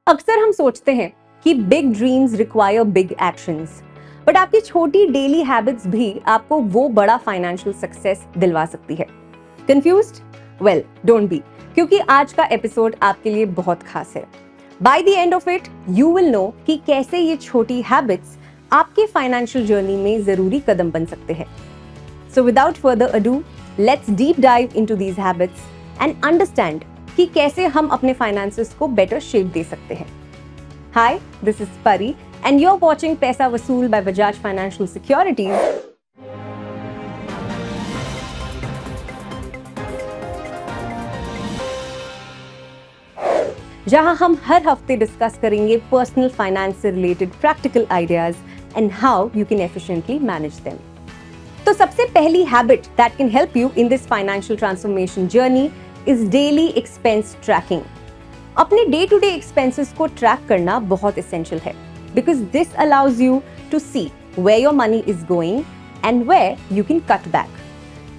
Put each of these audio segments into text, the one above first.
अक्सर हम सोचते हैं कि big dreams require big actions, but आपकी छोटी डेली हैबिट्स भी आपको वो बड़ा फाइनेंशियल सक्सेस दिलवा सकती है। कंफ्यूज्ड? वेल, डोंट बी, क्योंकि आज का एपिसोड आपके लिए बहुत खास है। By the end of it you will know कि कैसे ये छोटी हैबिट्स आपके फाइनेंशियल जर्नी में जरूरी कदम बन सकते हैं। So without further ado, let's deep dive into these habits and understand कि कैसे हम अपने फाइनेंसेस को बेटर शेप दे सकते हैं। हाय, दिस इज परी एंड यू आर वाचिंग पैसा वसूल बाय बजाज फाइनेंशियल सिक्योरिटीज। जहां हम हर हफ्ते डिस्कस करेंगे पर्सनल फाइनेंस से related practical ideas and how you can efficiently manage them. तो सबसे पहली habit that can help you in this financial transformation journey is daily expense tracking. अपने डे टू डे एक्सपेंसेस को track करना बहुत essential है, because this allows you to see where your money is going and where you can cut back.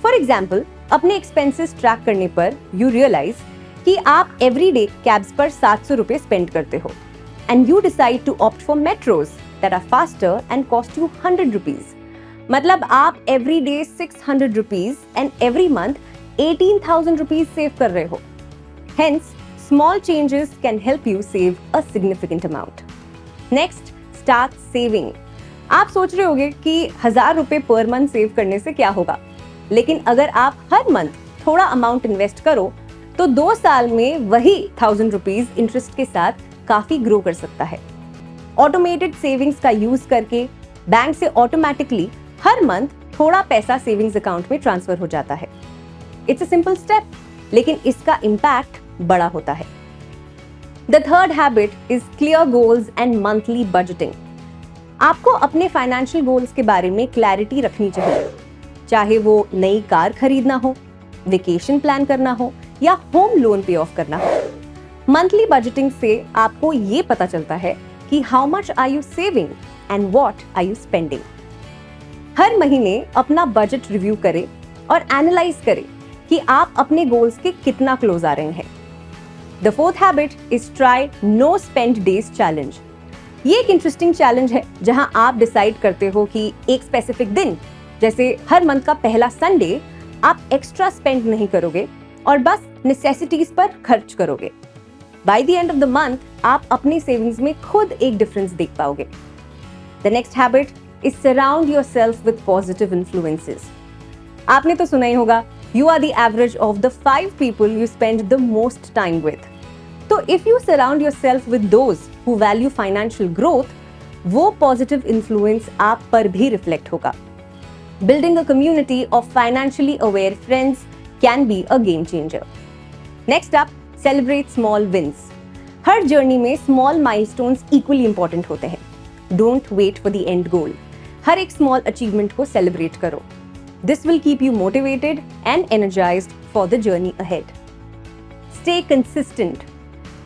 For example, अपने expenses track करने पर you realise कि आप एवरी डे कैब्स पर 700 रुपए स्पेंड करते हो and you decide to opt for metros that are faster and cost you 100 rupees. मतलब आप every day 600 rupees and every month 18,000 rupees save कर रहे हो। Hence, small changes can help you save a significant amount. Next, start saving. आप सोच रहे होंगे कि 1000 रुपए पर मंथ सेव करने से क्या होगा, लेकिन अगर आप हर मंथ थोड़ा अमाउंट इन्वेस्ट करो तो 2 साल में वही 1000 रुपीज इंटरेस्ट के साथ काफी ग्रो कर सकता है। ऑटोमेटेड सेविंग्स का यूज करके बैंक से ऑटोमेटिकली हर मंथ थोड़ा पैसा सेविंग्स अकाउंट में ट्रांसफर हो जाता है। इट्स अ सिंपल स्टेप, लेकिन इसका इम्पैक्ट बड़ा होता है। The third habit is clear goals and monthly budgeting. आपको अपने फाइनेंशियल गोल्स के बारे में क्लैरिटी रखनी चाहिए, चाहे वो नई कार खरीदना हो, वेकेशन प्लान करना हो या होम लोन पे ऑफ करना हो। मंथली बजटिंग से आपको ये पता चलता है कि how much are you saving and what are you spending. हर महीने अपना बजट रिव्यू करें और एनालाइज करें कि आप अपने गोल्स के कितना क्लोज आ रहे हैं। The fourth habit is try no spend days challenge. ये एक इंटरेस्टिंग चैलेंज है जहां आप डिसाइड करते हो कि एक स्पेसिफिक दिन, जैसे हर मंथ का पहला संडे, आप एक्स्ट्रा स्पेंड नहीं करोगे और बस नेसेसिटीज पर खर्च करोगे। Bye the end of the month आप अपनी सेविंग्स में खुद एक डिफरेंस देख पाओगे। The next habit is surround yourself with positive influences. आपने तो सुना ही होगा, you are the average of the 5 people you spend the most time with. So if you surround yourself with those who value financial growth, वो positive influence आप पर भी reflect होगा। Building a community of financially aware friends can be a game changer. Next up, celebrate small wins. Her journey में small milestones equally important होते हैं। Don't wait for the end goal. हर एक small achievement को celebrate करो। This will keep you motivated and energized for the journey ahead. Stay consistent.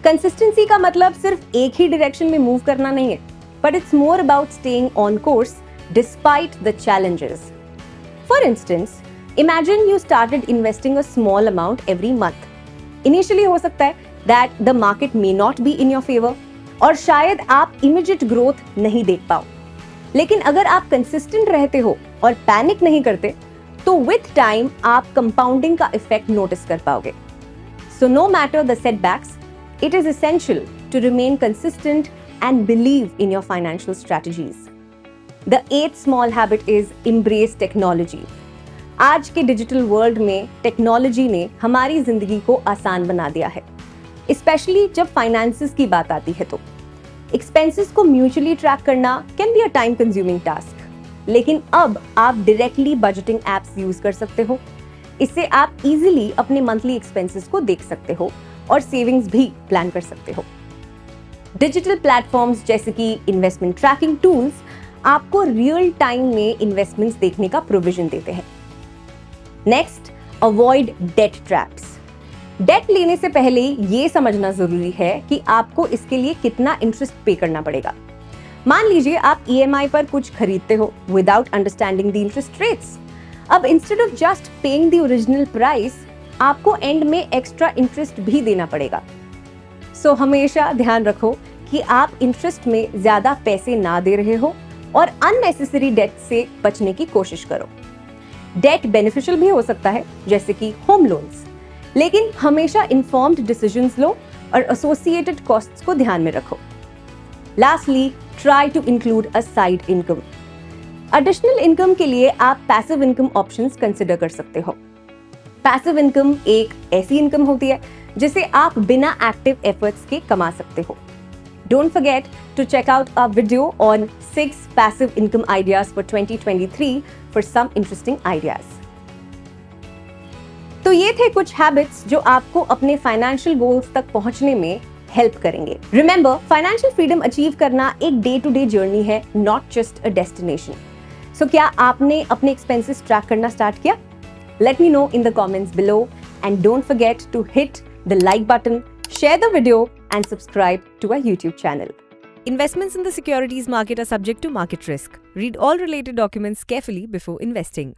Consistency का मतलब सिर्फ एक ही direction में move करना नहीं है, but it's more about staying on course despite the challenges. For instance, imagine you started investing a small amount every month. Initially हो सकता है that the market may not be in your favor और शायद आप immediate growth नहीं देख पाओ। लेकिन अगर आप कंसिस्टेंट रहते हो और पैनिक नहीं करते, तो विथ टाइम आप कंपाउंडिंग का इफेक्ट नोटिस कर पाओगे। So no matter the setbacks, it is essential to remain consistent and believe in your financial strategies. The 8th small habit is embrace technology. आज के डिजिटल वर्ल्ड में technology ने हमारी जिंदगी को आसान बना दिया है, स्पेशली जब फाइनेंसेस की बात आती है। तो एक्सपेंसेस को म्यूचुअली ट्रैक करना can be a time consuming task, लेकिन अब आप डायरेक्टली बजटिंग एप्स यूज कर सकते हो। इससे आप इजीली अपने मंथली एक्सपेंसेस को देख सकते हो और सेविंग्स भी प्लान कर सकते हो। डिजिटल प्लेटफॉर्म्स जैसे कि इन्वेस्टमेंट ट्रैकिंग टूल्स आपको रियल टाइम में इन्वेस्टमेंट्स देखने का प्रोविजन देते हैं। Next, avoid debt traps. Debt लेने से पहले ये समझना जरूरी है कि आपको इसके लिए कितना इंटरेस्ट पे करना पड़ेगा। मान लीजिए आप EMI पर कुछ खरीदते हो without understanding the interest rates. अब instead of just paying the original price, आपको एंड में एक्स्ट्रा इंटरेस्ट भी देना पड़ेगा। सो हमेशा ध्यान रखो कि आप इंटरेस्ट में ज्यादा पैसे ना दे रहे हो और अननेसेसरी डेट से बचने की कोशिश करो। डेट बेनिफिशियल भी हो सकता है, जैसे कि होम लोन्स, लेकिन हमेशा इन्फॉर्म्ड डिसीजंस लो और एसोसिएटेड कॉस्ट्स को ध्यान में रखो। Lastly, try to include a side income. Additional income के लिए आप पैसिव इनकम ऑप्शंस कंसिडर कर सकते हो। पैसिव इनकम एक ऐसी इनकम होती है जिसे आप बिना एक्टिव एफर्ट्स के कमा सकते हो। Don't forget to check out our video on 6 passive income ideas for 2023 for some interesting ideas. तो ये थे कुछ हैबिट्स जो आपको अपने फाइनेंशियल गोल्स तक पहुंचने में हेल्प करेंगे। रिमेंबर, फाइनेंशियल फ्रीडम अचीव करना एक डे टू डे जर्नी है, नॉट जस्ट अ डेस्टिनेशन। सो क्या आपने अपने एक्सपेंसेस ट्रैक करना स्टार्ट किया? Let me know in the comments below and don't forget to hit the like button, share the video and subscribe to our YouTube channel. Investments in the securities market are subject to market risk. Read all related documents carefully before investing.